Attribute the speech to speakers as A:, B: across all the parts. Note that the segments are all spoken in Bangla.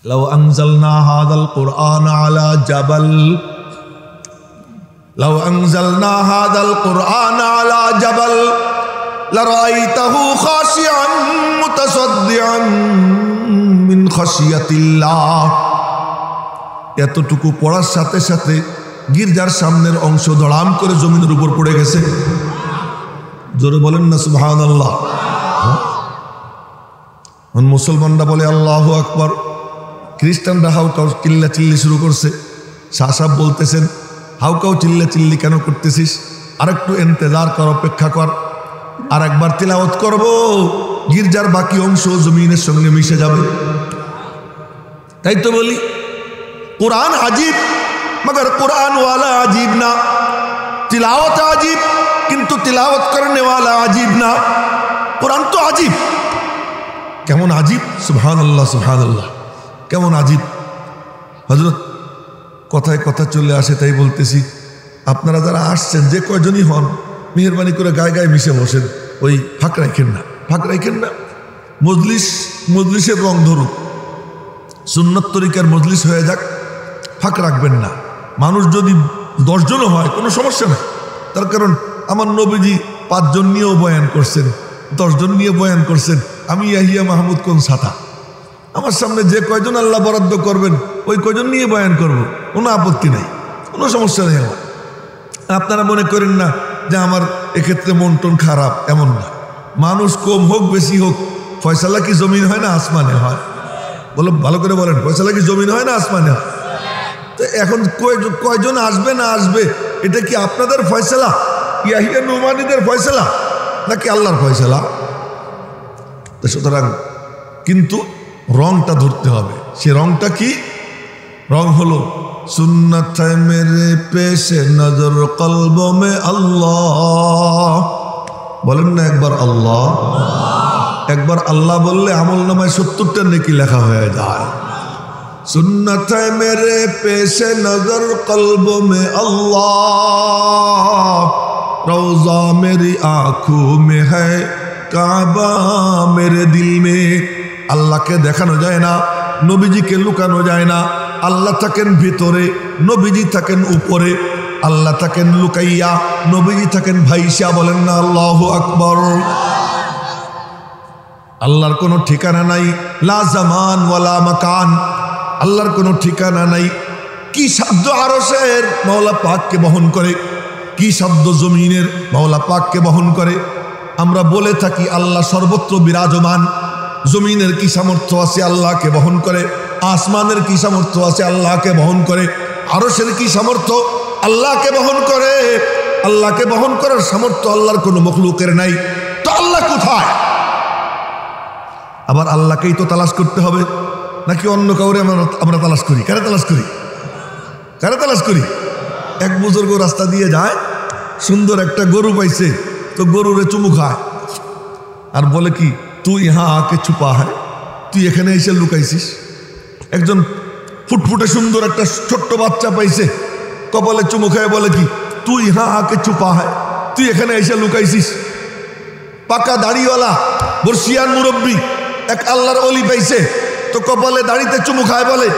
A: লাউ আনজালনা হাযাল কুরআন আলা জাবাল লাউ আনজালনা হাযাল কুরআন আলা জাবাল লারাআইতাহু খাশিআন মুতাসাদ্দিআন মিন খাশিয়াতিল্লাহ। এতটুকু পড়ার সাথে সাথে গির্জার সামনের অংশ ধড়াম করে জমিনের উপর পড়ে গেছে। জোরে বলেন না সুবহানাল্লাহ। মুসলমানরা বলে আল্লাহু আকবার, খ্রিস্টানরা হাউকাউ চিল্লা চিল্লি শুরু করছে। শাহ সাহেব বলতেছেন, হাউকাউ চিল্লা চিল্লি কেন করতেছিস, আরেকটু ইন্তজার কর, অপেক্ষা কর, আর একবার তিলাওয়াত করব, গির্জার বাকি অংশ জমিনের সঙ্গে মিশে যাবে। তাই তো বলি कुरान अजीब मगर कुरान वाला अजीब ना, तिलावत अजीब किंतु तिलावत करने वाला अजीब ना। कुरान तो अजीब, केमन अजीब, सुबहानाल्लाह सुबहानाल्लाह, केमन अजीब। हजरत কথায় কথা চলে আসে, তাই বলতেছি আপনারা যারা আসছেন যে কয়জনই হন, মেহেরবানি করে গায়ে গায়ে মিশে বসেন, ওই ফাঁক রাখেন না, ফাঁক রাখেন না। মজলিসের রং ধরুন, সুন্নত তরিকার মজলিস হয়ে যাক, ফাঁক রাখবেন না। মানুষ যদি 10 জনও হয় কোনো সমস্যা নেই, তার কারণ আমার নবীজি 5 জন নিয়েও বয়ান করছেন, 10 জন নিয়ে বয়ান করছেন। আমি ইয়াহিয়া মাহমুদ কোন ছাতা, আমার সামনে যে কয়জন আল্লাহ বরাদ্দ করবেন ওই কয়জন নিয়ে বয়ান করব, কোনো আপত্তি নেই, কোনো সমস্যা নেই আমার। আপনারা মনে করেন না যে আমার এক্ষেত্রে মন টন খারাপ, এমন না। মানুষ কম হোক বেশি হোক, ফয়সালা কি জমিন হয় না আসমানে হয়? বলো, ভালো করে বলেন, ফয়সালা কি জমিন হয় না আসমানে হয়? তো এখন কয়জন আসবে না আসবে এটা কি আপনাদের ফয়সালা, ইয়াহিয়া নুমানীদের ফয়সালা, নাকি আল্লাহর ফয়সালা? তো সুতরাং কিন্তু রংটা ধরতে হবে। সে রংটা কি? রং হলো সুন্নত है मेरे पेशे नजर कल्ब में अल्लाह। বলেন না একবার আল্লাহ, একবার আল্লাহ বললে আমল নামায় 70টা নেকি লেখা হয়ে যায়। सुन्नत है मेरे पेशे नजर कल्ब में अल्लाह, रौजा मेरी आंखों में है काबा मेरे दिल में। আল্লাহকে দেখানো যায় না, নবীজিকে লুকানো যায় না। আল্লাহ থাকেন ভিতরে, নবীজি থাকেন উপরে। আল্লাহ থাকেন লুকাইয়া, নবীজি থাকেন ভাইসা। বলেন না আল্লাহু আকবার। আল্লাহর কোনো ঠিকানা নাই, লা জামান ওয়ালা মাকান, আল্লাহর কোনো ঠিকানা নাই। কি শব্দ আরশের মাওলা পাককে বহন করে, কি শব্দ জমিনের মাওলা পাককে বহন করে। আমরা বলে থাকি আল্লাহ সর্বত্র বিরাজমান। জমিনের কি সামর্থ্য আছে আল্লাহকে বহন করে, আসমানের কি সামর্থ্য আছে আল্লাহকে বহন করে, আরশের কি সামর্থ্য আল্লাহকে বহন করে। আল্লাহকে বহন করার সামর্থ্য আল্লাহর কোনো মখলুকের নাই। তো আল্লাহ কোথায়? আবার আল্লাহকেই তো তালাশ করতে হবে, নাকি অন্য কাউরে আমরা তালাশ করি? কারে তালাশ করি? কারে তালাশ করি? এক বুজুর্গ রাস্তা দিয়ে যায়, সুন্দর একটা গরু পাইছে, তো গরুরে চুমু খায় আর বলে কি, তুই ইহা আকে ছুপা হয়, তুই এখানে এসে লুকাইছিস। একজন ফুটফুটে সুন্দর একটা ছোট্ট বাচ্চা পাইছে, কপালে চুমু খায় বলে কি, তুই ইহা আকে ছুপা হয়, তুই এখানে এসে লুকাইছিস। পাকা দাড়িওয়ালা বর্ষিয়ান মুরব্বী এক আল্লাহর ওলি পাইছে, তো কপালে দাড়িতে চুমু খায় বলে,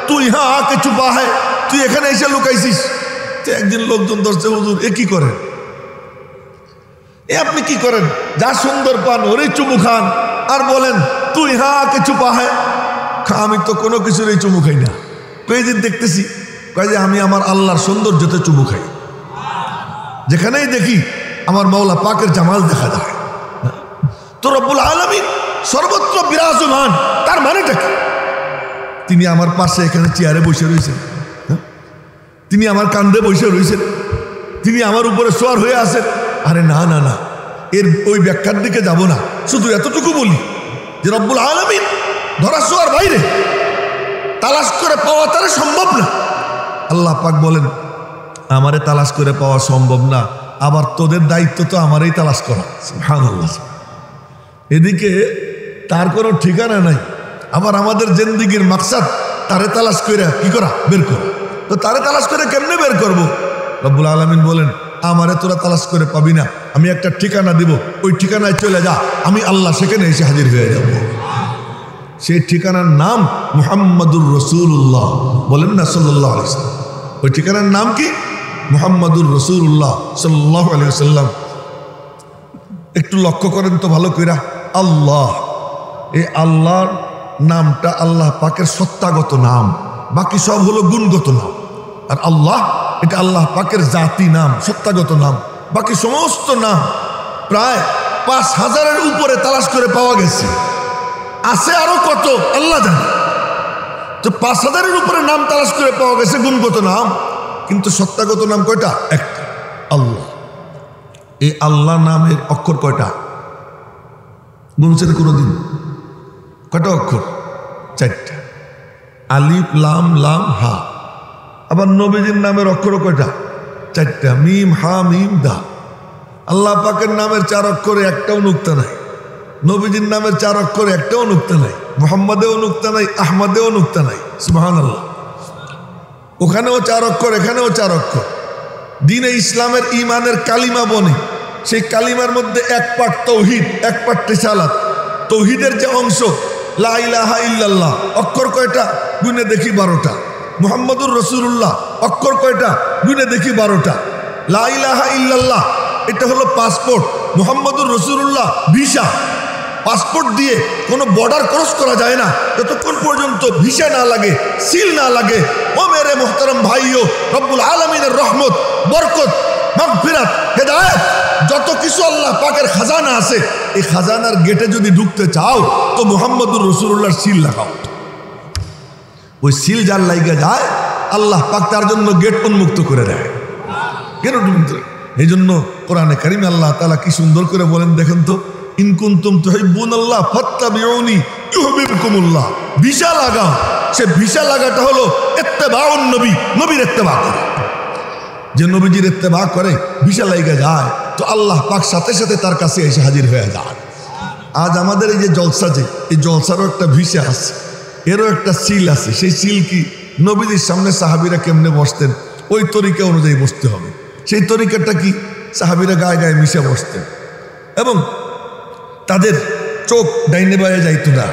A: তুই ইহা আকে ছুপা হয়, তুই এখানে এসে লুকাইছিস। তো একদিন লোকজন ধরছে, হুজুর এ কি করেন, এ আপনি কি করেন? যা সুন্দর পান ওরে চুমু খান আর বলেন তুই ইহা আকে ছুপা হয়। আমি তো কোনো কিছুর এই চুমু খাই না। কয়েকদিন দেখতেছি, কয় যে আমি আমার আল্লাহর সৌন্দর্যতে চুমু খাই, যেখানেই দেখি আমার মাওলা পাকের জামাল দেখা যায়। তো রব্বুল আলামিন সর্বত্র বিরাজমান, তার মানেটা কি? তিনি আমার পাশে এখানে চেয়ারে বসে রয়েছেন, তিনি আমার কান্দে বসে রয়েছেন, তিনি আমার উপরে সোয়ার হয়ে আছেন। আরে না না না, এর ওই ব্যাখ্যার দিকে যাব না, শুধু এতটুকু বলি যে রব্বুল আলামিন ধরা সোয়ার বাইরে, তালাশ করে পাওয়া তার সম্ভব না। আল্লাহ পাক বলেন আমারে তালাশ করে পাওয়া সম্ভব না, আবার তোদের দায়িত্ব তো আমারই তালাশ করা। সুবহানাল্লাহ। এদিকে তার কোনো ঠিকানা নাই, আবার আমাদের জিন্দেগির মাকসাদ তারে তালাশ করে কি করা, বের করা। তো তারে তালাশ করে কেমনে বের করব? রব্বুল আলামিন বলেন আমারে তোরা তালাশ করে পাবি না, আমি একটা ঠিকানা দিব, ওই ঠিকানায় চলে যা, আমি আল্লাহ সেখানে এসে হাজির হয়ে যাব। সেই ঠিকানার নাম মুহাম্মাদুর রাসূলুল্লাহ। বলেন না সাল্লাল্লাহু আলাইহি ওয়াসাল্লাম। ওই ঠিকানার নাম কি? মুহাম্মাদুর রাসূলুল্লাহ সাল্লাল্লাহু আলাইহি ওয়াসাল্লাম। একটু লক্ষ্য করেন তো ভালো কইরা, আল্লাহ, এই আল্লাহর নামটা আল্লাহ পাকের সত্তাগত নাম, বাকি সব হলো গুণগত নাম। আর আল্লাহ এটা আল্লাহ পাকের জাতি নাম, সত্তাগত নাম। বাকি সমস্ত নাম প্রায় ৫,০০০-এর উপরে তালাশ করে পাওয়া গেছে, আছে আরো কত আল্লাহ জানে। তো ৫,০০০-এর উপরে নাম তালাশ করে পাওয়া গেছে গুণগত নাম, কিন্তু সত্তাগত নাম কয়টা? একটা, আল্লাহ। এই আল্লাহ নামের অক্ষর কয়টা? গুনছেন কোনদিন? কয়টা অক্ষর? 4টা, আলিফ লাম লাম হা। আবার নবীজির নামের অক্ষর কয়টা? 4টা, মিম হা মিম দা। আল্লাহ পাকের নামের 4 অক্ষরে একটাও নুক্তা নাই, নবীজির নামের 4 অক্ষরে একটাও নুক্তা নাই, মুহাম্মাদেও নুক্তা নাই, আহমদেও নুক্তা নাই। সুবহানাল্লাহ। ওখানেও 4 অক্ষর, এখানেও 4 অক্ষর। দ্বীনে ইসলামের ইমানের কালিমা বনে, সেই কালিমার মধ্যে এক পার্ট তৌহিদ, এক পার্ট রিসালাত। তৌহিদের যে অংশ লা ইলাহা ইল্লাল্লাহ, অক্ষর কয়টা? গুনে দেখি 12টা। মুহাম্মাদুর রাসূলুল্লাহ, অক্ষর কয়টা? গুনে দেখি 12টা। লা ইলাহা ইল্লাল্লাহ এটা হলো পাসপোর্ট, মুহাম্মাদুর রাসূলুল্লাহ ভিসা। পাসপোর্ট দিয়ে কোনো বর্ডার ক্রস করা যায় না যতক্ষণ পর্যন্ত ভিসা না লাগে, সিল না লাগে। ও মেরে মোহতারাম ভাইও, রব্বুল আলামিনের রহমত, বরকত, মাগফিরাত, হেদায়েত, যত কিছু আল্লাহ পাকের খাজানা আছে, এই খাজানার গেটে যদি ঢুকতে চাও তো মুহাম্মাদুর রাসূলুল্লাহর সিল লাগাও। ওই সিল যার লাইগা যায়, আল্লাহ পাক তার জন্য গেট উন্মুক্ত করে দেয়। কেন? এই জন্য কোরআনে কারিমে আল্লাহ তাআলা কি সুন্দর করে বলেন দেখেন তো, ইন কুনতুম তুহিব্বুনাল্লাহ ফাত্তাবিউনি ইউহিব্বুকুমুল্লাহ। ভিসা লাগাও। সে ভিসা লাগাটা হলো ইত্তেবাউন নবী, নবীর ইত্তেবা করে। যে নবীজির ইত্তেবা করে ভিসা লাইগা যায়, তো আল্লাহ পাক সাথে সাথে তার কাছে এসে হাজির হয়ে যায়। আজ আমাদের এই যে জলসা, যে এই জলসারও একটা ভিসা আছে, এরও একটা সিল আছে। সেই সিল কি? নবীজির সামনে সাহাবীরা কেমনে বসতেন ওই তরিকা অনুযায়ী বসতে হবে। সেই তরিকাটা কি? সাহাবীরা গায়ে গায়ে মিশে বসতেন এবং তাদের চোখ ডাইনে বাইরে যাইতো না,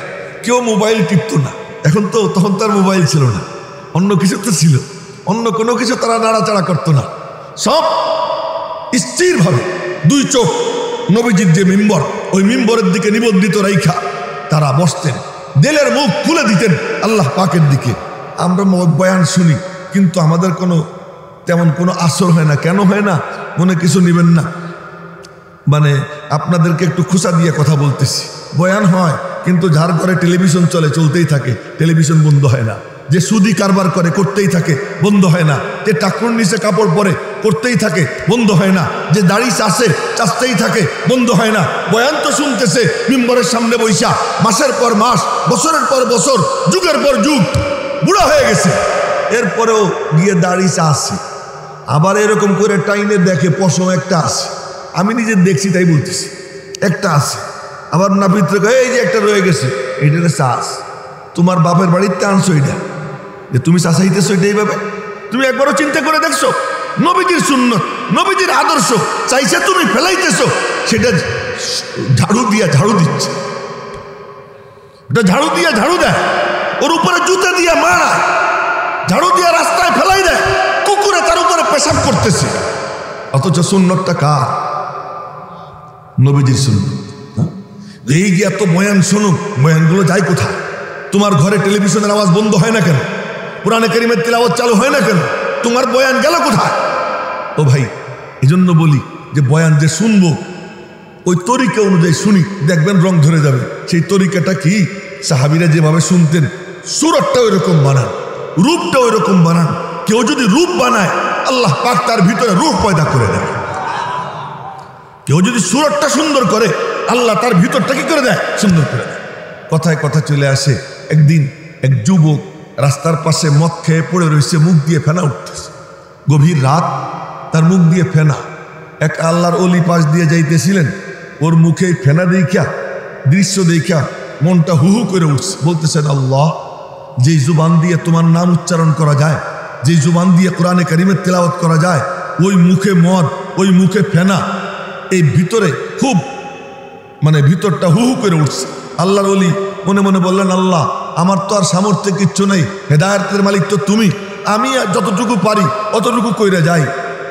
A: কেউ মোবাইল টিপতো না। এখন তো, তখন তার মোবাইল ছিল না, অন্য কিছু তো ছিল, অন্য কোনো কিছু তারা নাড়াচাড়া করতো না। সব স্থিরভাবে 2 চোখ নবীজির যে মিম্বর, ওই মিম্বরের দিকে নিবন্ধিত রাইখা তারা বসতেন, দিলের মুখ খুলে দিতেন আল্লাহ পাকের দিকে। আমরা বয়ান শুনি, কিন্তু আমাদের তেমন কোনো আসর হয় না। কেন হয় না? মনে কিছু নেবেন না, মানে আপনাদেরকে একটু খুশা দিয়ে কথা বলতেছি। বয়ান হয়, কিন্তু যার ঘরে টেলিভিশন চলে, চলতেই থাকে, টেলিভিশন বন্ধ হয় না। যে সুদি কারবার করে, করতেই থাকে, বন্ধ হয় না। যে টাকুর নিচে কাপড় পরে, করতেই থাকে, বন্ধ হয় না। যে দাড়ি চাষে, চাষতেই থাকে, বন্ধ হয় না। বয়ান তো শুনতেছে মিম্বরের সামনে বৈশা, মাসের পর মাস, বছরের পর বছর, যুগের পর যুগ, বুড়া হয়ে গেছে। এরপরেও গিয়ে দাড়ি চাষছে, আবার এরকম করে টাইনে দেখে পশম একটা আছে। আমি নিজে দেখছি তাই বলতেছি, একটা আছে। আবার না ভিতরে এই যে একটা রয়ে গেছে, এইটা চাষ। তোমার বাপের বাড়িতে আনছো এটা, যে তুমি চাষাইতেছো এটা এইভাবে? তুমি একবারও চিন্তা করে দেখছো? নবীজির সুন্নত, নবীজির আদর্শ চাইছে, তুমি ফেলাইতেছো। সেটা ঝাড়ু দিয়া ঝাড়ু দিচ্ছে, এটা ঝাড়ু দিয়া ঝাড়ু দেয়, ওর উপরে জুতা দিয়া মারা, ঝাড়ু দিয়া রাস্তায় ফেলাই দেয়, কুকুরে তার উপরে পেশাব করতেছে। অথচ সুন্নতটা কার? নবীজির সুন্নত। এই গিয়া তো বয়ান শুনুক, বয়ানগুলো যায় কোথায়? তোমার ঘরে টেলিভিশনের আওয়াজ বন্ধ হয় না কেন? কোরআনে কারীমের তিলাওয়াত চালু হয় না কেন? তোমার বয়ান গেল কোথায়? ও ভাই, এই জন্য বলি যে বয়ান যে শুনবো ওই তরিকা অনুযায়ী শুনি, দেখবেন রং ধরে যাবে। সেই তরিকাটা কি? সাহাবীরা যেভাবে শুনতেন, সুরতটা ওই রকম বানান, রূপটা ওই রকম বানান। কেউ যদি রূপ বানায়, আল্লাহ পাক তার ভিতরে রূহ পয়দা করে দেয়। কেউ যদি সুরতটা সুন্দর করে, আল্লাহ তার ভিতরটা কি করে দেয়? সুন্দর করে দেয়। কথায় কথা চলে আসে, একদিন এক যুবক রাস্তার পাশে মদ খেয়ে পড়ে রয়েছে, মুখ দিয়ে ফেনা উঠতেছে। গভীর রাত, তার মুখ দিয়ে ফেনা। এক আল্লাহর ওলি পাশ দিয়ে যাইতেছিলেন, ওর মুখে ফেনা দেখা, দৃশ্য দেখা মনটা হু হু করে উঠছে। বলতেছেন, আল্লাহ, যেই জুবান দিয়ে তোমার নাম উচ্চারণ করা যায়, যেই জুবান দিয়ে কোরআনে কারীমের তেলাওয়াত করা যায়, ওই মুখে মদ, ওই মুখে ফেনা, এই ভিতরে খুব ভিতরটা হু হু করে উঠছে। আল্লাহর ওলি মনে মনে বললেন, আল্লাহ আমার তো আর সামর্থ্যে কিচ্ছু নেই, হেদায়েতের মালিক তো তুমি, আমি যতটুকু পারি অতটুকু কইরা যাই।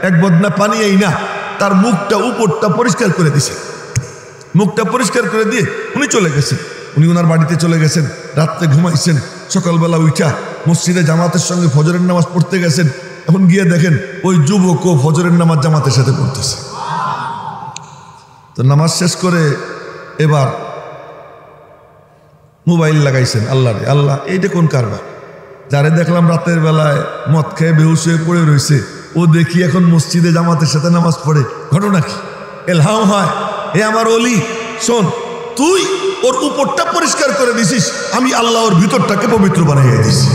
A: এক বদনা পানি এই না তার মুখটা উপরটা পরিষ্কার করে দিছে। মুখটা পরিষ্কার করে দিয়ে উনি চলে গেছেন। উনি ওনার বাড়িতে চলে গেছেন, রাত্রে ঘুমাইছেন, সকালবেলা উঠা মসজিদে জামাতের সঙ্গে ফজরের নামাজ পড়তে গেছেন। এখন গিয়ে দেখেন ওই যুবকও ফজরের নামাজ জামাতের সাথে পড়তেছে। তো নামাজ শেষ করে এবার মোবাইল লাগাইছেন, আল্লাহ রে আল্লাহ এইটা কোন কারবার, যারে দেখলাম রাতের বেলায় মদ খেয়ে বেহুশ হয়ে পড়ে রয়েছে, ও দেখি এখন মসজিদে জামাতের সাথে নামাজ পড়ে, ঘটনা কি? এলহাম হয়, এ আমার অলি, শোন তুই ওর উপরটা পরিষ্কার করে দিছিস, আমি আল্লাহ ওর ভিতরটাকে পবিত্র বানাইয়া দিছি।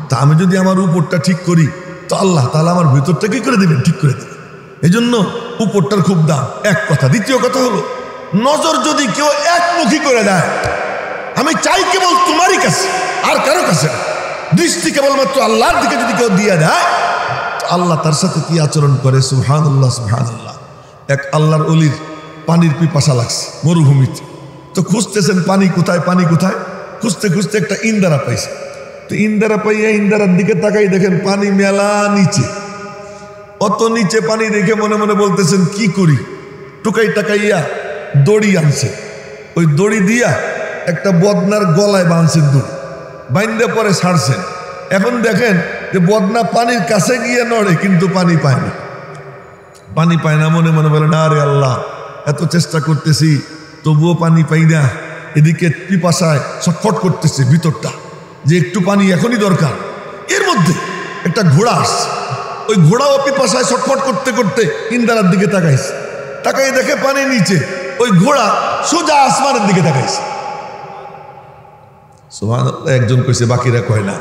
A: তা আমি যদি আমার উপরটা ঠিক করি তো আল্লাহ তাহলে আমার ভিতরটা কি করে দিবেন? ঠিক করে দেবেন। এই জন্য উপরটার খুব দাম, এক কথা। দ্বিতীয় কথা হলো, নজর যদি কেউ একমুখী করে দেয়, আমি চাই কেবল তোমারই কাছে, আর কারো কাছে না। দৃষ্টি কেবলমাত্র আল্লাহর দিকে যদি কেউ দিয়ে দেয়, আল্লাহ তার সাথে কি আচরণ করে। সুবহানাল্লাহ সুবহানাল্লাহ। এক আল্লাহর অলির পানির পিপাসা লাগছে মরুভূমিতে, তো খুঁজতেছেন পানি কোথায়, পানি কোথায়, খুঁজতে খুঁজতে একটা ইন্দারা পাইছে। তো ইন্দারা পাইয়া ইন্দারার দিকে তাকাই দেখেন পানি মেলা নিচে, অত নিচে পানি দেখে মনে মনে বলতেছেন কি করি, টুকাই টাকাইয়া দড়ি আনছে, ওই দড়ি দিয়া একটা বদনার গলায় বাঁধছেন, দড়ি বাইন্দে পরে ছাড়ছেন। এখন দেখেন যে বদনা পানির কাছে গিয়ে নড়ে কিন্তু পানি পায় না, পানি পায় না। মনে মনে বলে, না রে আল্লাহ এত চেষ্টা করতেছি তবুও পানি পাই না। এদিকে পিপাসায় ছটফট করতেছে ভিতরটা যে একটু পানি এখনই দরকার। এর মধ্যে একটা ঘোড়া আসছে, ওই ঘোড়াও পিপাসায় ছটফট করতে করতে ইন্দারার দিকে তাকাইছে, তাকাই দেখে পানি নিচে, ওই ঘোড়া সোজা আসমানের দিকে তাকাইছে। সুবহানাল্লাহ। একজন কইছে, বাকিরা কয় না।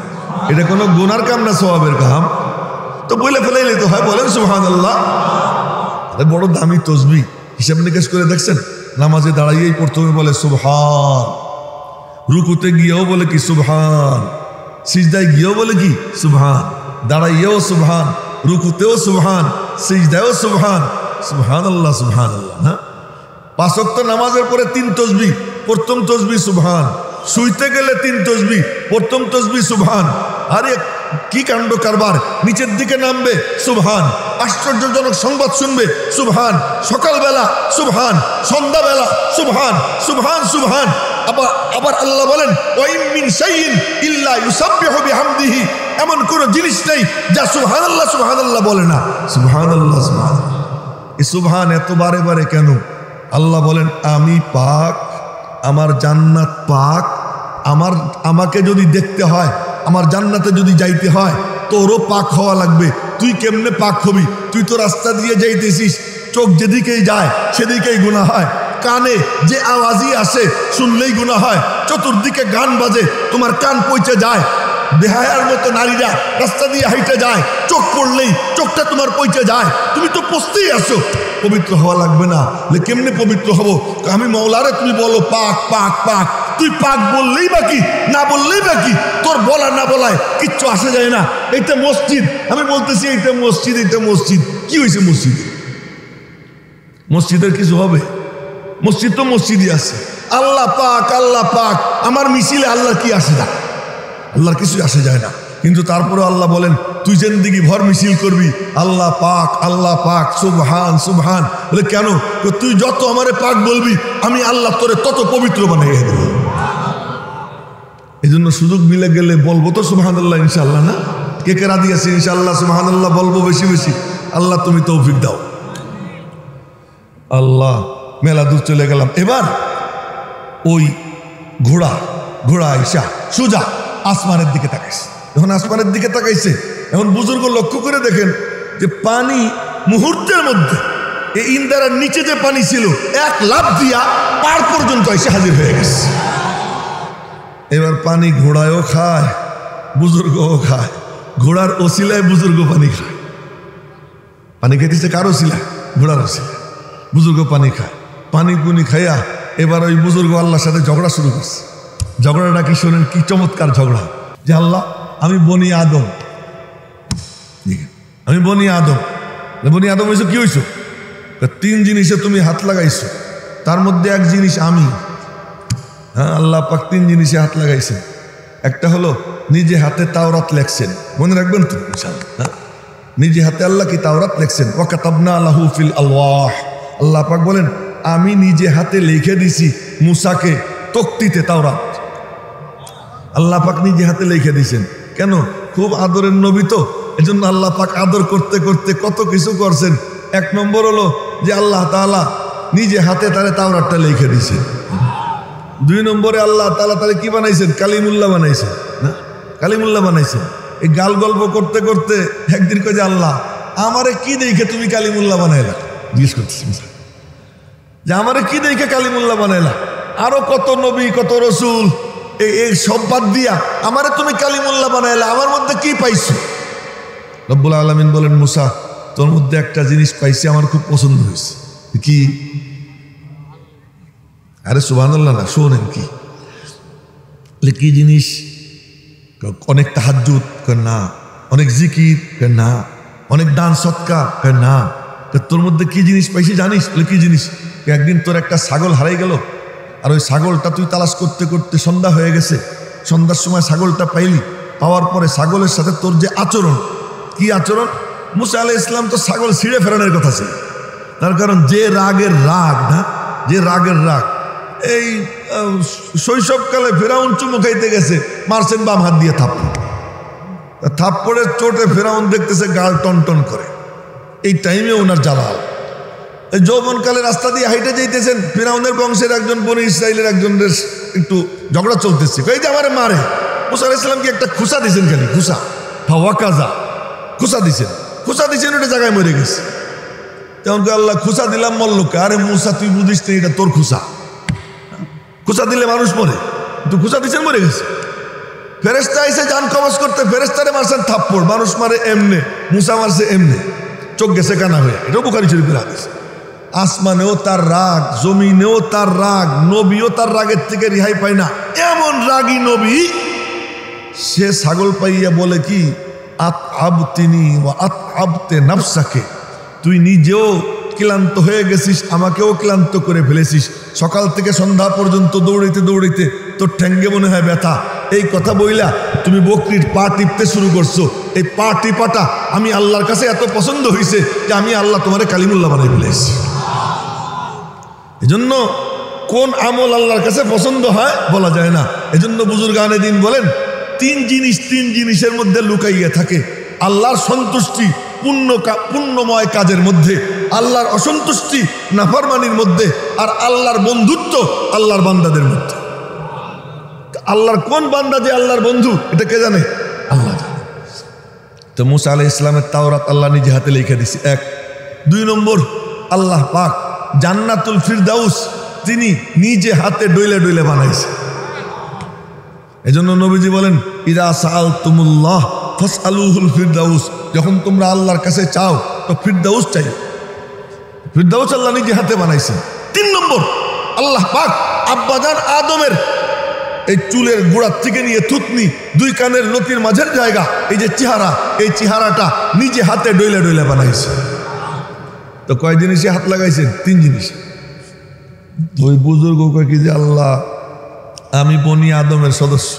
A: এটা কোনো গুনার কাম না, সওয়াবের কাম। তো বলে ফেলাইলে তো হয়, বলেন সুবহানাল্লাহ। বড় দামি তসবিহ, হিসাব নিকেশ করে দেখছেন, নামাজে দাঁড়াইয়েই প্রথমে বলে সুবহান, রুকুতে গিয়েও বলে কি সুবহান, সিজদায় গিয়েও বলে কি সুবহান, দাঁড়াইয়েও সুবহান, রুকুতেও সুবহান, সিজদায়ও সুবহান। সুবহানাল্লাহ সুবহানাল্লাহ। হ্যাঁ, 5 ওয়াক্ত নামাজের পরে 3 তসবিহ, প্রথম তসবিহ সুবহান, শুইতে গেলে 3 তসবিহ, প্রথম তসবিহ সুবহান। আরে কি কাণ্ড কারবার, নিচের দিকে নামবে সুবহান, আশ্চর্যজনক সংবাদ শুনবে সুবহান, সকালবেলা সুবহান, সন্ধ্যাবেলা সুবহান, সুবহান সুবহান। আবার আল্লাহ বলেন, ওয়াইম মিন শাইইন ইল্লা ইউসাব্বিহু বিহামদিহি, এমন কোন জিনিস নেই যা সুবহানাল্লাহ সুবহানাল্লাহ বলে না। সুবহানাল্লাহ সুবহানাল্লাহ। এই সুবহান এত বারে বারে কেন? আল্লাহ বলেন, আমি পাক, আমার জান্নাত পাক, আমাকে যদি দেখতে হয়, আমার জান্নাতে যদি যাইতে হয়, তোরও পাক হওয়া লাগবে। তুই কেমনে পাক হবি? তুই তো রাস্তা দিয়ে যাইতেছিস, চোখ যেদিকেই যায় সেদিকেই গুনাহ হয়, কানে যে আওয়াজই আসে শুনলেই গুনাহ হয়, চতুর্দিকে গান বাজে তোমার কান পৌঁছে যায়, বেহায়ার মতো নারীরা রাস্তা দিয়ে হাইটে যায়, চোখ পড়লেই চোখটা তোমার পৌঁছে যায়, তুমি তো পৌঁছতেই আসো। পবিত্র হওয়া লাগবে না? কেমনে পবিত্র হব? আমি মওলারে তুমি বলো পাক পাক পাক, তুই পাক বললেই বাকি, না বললেই বাকি, তোর বলা না বলায় কিচ্ছু আসে যায় না। এইটা মসজিদ, আমি বলতেছি এইটা মসজিদ, এইটা মসজিদ। কি হয়েছে মসজিদে? মসজিদের কিছু হবে? মসজিদ তো মসজিদই আছে। আল্লাহ পাক আল্লাহ পাক, আমার মিছিলে আল্লাহ কি আসে না? আল্লাহর কিছু আসে যায় না। কিন্তু তারপরে আল্লাহ বলেন, তুই জিন্দেগি ভর মিছিল করবি আল্লাহ পাক সুবহান সুবহান। বলে কেন? তুই যত আমারে পাক বলবি আমি আল্লাহ তোরে তত পবিত্র বানিয়ে দেব। এই জন্য সুযোগ মিলে গেলে বলবো তো সুবহানাল্লাহ ইনশাআল্লাহ, না? কে কে রাজি আছে ইনশাআল্লাহ সুবহানাল্লাহ বলবো বেশি বেশি? আল্লাহ তুমি তৌফিক দাও। আল্লাহ, মেলা দূর চলে গেলাম। এবার ওই ঘোড়া আইসা সোজা আসমানের দিকে তাকাইছে। যখন আসমানের দিকে তাকাইছে, এখন বুজুর্গ লক্ষ্য করে দেখেন যে পানি মুহূর্তের মধ্যে এই ইন্দারার নিচে যে পানি ছিল, এক লাফ দিয়া পার পর্যন্ত এসে হাজির হয়ে গেছে। এবার পানি ঘোড়ায়ও খায়, বুজুর্গও খায়। ঘোড়ার ওসিলায় বুজুর্গ পানি খায়। পানি খেতেছে কার ওসিলায়? ঘোড়ার ওসিলায়। বুজুর্গ পানি খায়। পানি পুনি খাইয়া এবার ওই বুজুর্গ আল্লাহর সাথে ঝগড়া শুরু করছে। ঝগড়াটা কি শোনেন, কি চমৎকার ঝগড়া। যে আল্লাহ, আমি বনি আদম হয়েছো। কি হয়েছো? 3 জিনিসে তুমি হাত লাগাইছো, তার মধ্যে এক জিনিস আমি। হ্যাঁ, আল্লাহ পাক 3 জিনিসে হাত লাগাইছেন। একটা হলো নিজে হাতে তাওরাত লেখছেন, মনে রাখবেন তো ইনশাআল্লাহ। নিজে হাতে আল্লাহ কি তাওরাত লেখছেন। ওয়া কাতাবনা লাহু ফিল আলওয়াহ, আল্লাহ পাক বলেন আমি নিজে হাতে লিখে দিছি মুসাকে তক্তিতে তাওরাত। আল্লাহ পাক নিজে হাতে লিখে দিয়েছেন। কেন? খুব আদরের নবী তো, এজন্য আল্লাহ পাক আদর করতে করতে কত কিছু করছেন। 1 নম্বর হলো যে আল্লাহ তাআলা নিজে হাতে তারে তাওরাতটা লিখে দিয়েছে। 2 নম্বরে আল্লাহ তাআলা তারে কি বানাইছেন? কালিমুল্লাহ বানাইছেন। না, কালিমুল্লাহ বানাইছেন। এই গাল গল্প করতে করতে একদিন কই যে আল্লাহ আমারে কি দেখে তুমি কালিমুল্লাহ বানাইলা? জিজ্ঞেস করতেছি যে আমারে কি দেখে কালিমুল্লাহ বানাইলা? আরো কত নবী কত রসুল এই সব বাদ দিয়া আমারে তুমি কালিমুল্লাহ বানাইলা, আমার মধ্যে কি পাইছো? রব্বুল আলামিন বলেন মুসা তোর মধ্যে একটা জিনিস পাইছি আমার খুব পছন্দ হয়েছে। কি? আরে সুবহানাল্লাহ না, শোনেন কি কি জিনিস? অনেক তাহাজ্জুদ না, অনেক জিকির না, অনেক দান সৎকার না। তোর মধ্যে কি জিনিস পাইছি জানিস? কি জিনিস? একদিন তোর একটা ছাগল হারাই গেল, আর ওই ছাগলটা তুই তালাশ করতে করতে সন্ধ্যা হয়ে গেছে। সন্ধ্যার সময় ছাগলটা পাইলি, পাওয়ার পরে ছাগলের সাথে তোর যে আচরণ, কি আচরণ? মুসা আলাইহিস সালাম তো ছাগল ছিঁড়ে ফেরানোর কথা ছিল। তার কারণ যে রাগের রাগ, না যে রাগের রাগ, এই শৈশবকালে ফেরাউন চুমু খাইতে গেছে, মারছেন বাম হাত দিয়ে থাপ্পড়। থাপ্পড়ের চোটে ফেরাউন দেখতেছে গাল টন টন করে। এই টাইমে ওনার জালাল। এই যৌবনকালে রাস্তা দিয়ে হাইটে যাইতেছেন, ফিরাউনের বংশের একজন বনি ইসরাইলের একজনের একটু ঝগড়া চলতেছে, এই যে আমারে মারে। মুসা আলাইহিস সালাম কি একটা খুসা দিয়েছেন, খালি খুসা, ফাওয়াকাজা খুসা দিছেন, খুসা দিছেন, ওটা জায়গায় মরে গেছে। তেমন আল্লাহ খুসা দিলাম মল্লকে। আরে মুসা তুই বুঝিস না, এটা তোর খুসা। খুসা দিলে মানুষ মরে, তুই খুসা দিছেন, মরে গেছে। ফেরেশতা এসে জান কবজ করতে, ফেরেশতারে মারছেন থাপ্পড়, মানুষ মারে এমনে, মুসা মারছে এমনে, চোখ গেছে কানা হয়ে। এটাও বুখারী শরীফের হাদিস। আসমানেও তার রাগ, জমিনেও তার রাগ, নবীও তার রাগের থেকে রেহাই পায় না। এমন রাগী নবী, সে ছাগল পাইয়া বলে কি আতআবতিনি ওয়া আতআবতে নাফসাকে, তুই নিজেও ক্লান্ত হয়ে গেছিস, আমাকেও ক্লান্ত করে ফেলেছিস। সকাল থেকে সন্ধ্যা পর্যন্ত দৌড়াইতে দৌড়াইতে তোর ঠ্যাঙ্গে মনে হয় ব্যথা। এই কথা বইলা তুমি বকরির পা টিপতে শুরু করছো। এই পা টিপাটা আমি আল্লাহর কাছে এত পছন্দ হয়েছে যে আমি আল্লাহ তোমারে কালিমুল্লাহ বানাই ফেলেছি। এজন্য কোন আমল আল্লাহর কাছে পছন্দ হয় বলা যায় না। এজন্য বুজুর্গানে দিন বলেন 3 জিনিসের মধ্যে লুকাইয়া থাকে। আল্লাহর সন্তুষ্টি পুণ্যময় কাজের মধ্যে, আল্লাহর অসন্তুষ্টি নাফরমানির মধ্যে, আর আল্লাহর বন্ধুত্ব আল্লাহর বান্দাদের মধ্যে। আল্লাহর কোন বান্দা যে আল্লাহর বন্ধু এটা কে জানে? আল্লাহ জানে। তো মুসা আলাইহিস সালামের তাওরাত আল্লাহ নিজে হাতে লিখে দিয়েছে। 1। 2 নম্বর, আল্লাহ পাক জান্নাতুল ফিরদাউস তিনি নিজে হাতে ডইলে ডইলে বানাইছে। এজন্য নবীজি বলেন ইযা সাআলতুমুল্লাহ ফাসআলুহুল ফিরদাউস, যখন তোমরা আল্লাহর কাছে চাও তো ফিরদাউস চাই। ফিরদাউস আল্লাহ নিজে হাতে বানাইছেন। 3 নম্বর, আল্লাহ পাক আব্বাজান আদমের এই চুলের গোড়ার থেকে নিয়ে থুতনি 2 কানের লতির মাঝের জায়গা, এই যে চেহারা, এই চেহারাটা নিজে হাতে ডইলে ডইলে বানাইছে। তো কয় জিনিসে হাত লাগাইছেন? 3 জিনিস। ওই বুজুর্গ কয় কি যে আল্লাহ আমি বনি আদমের সদস্য,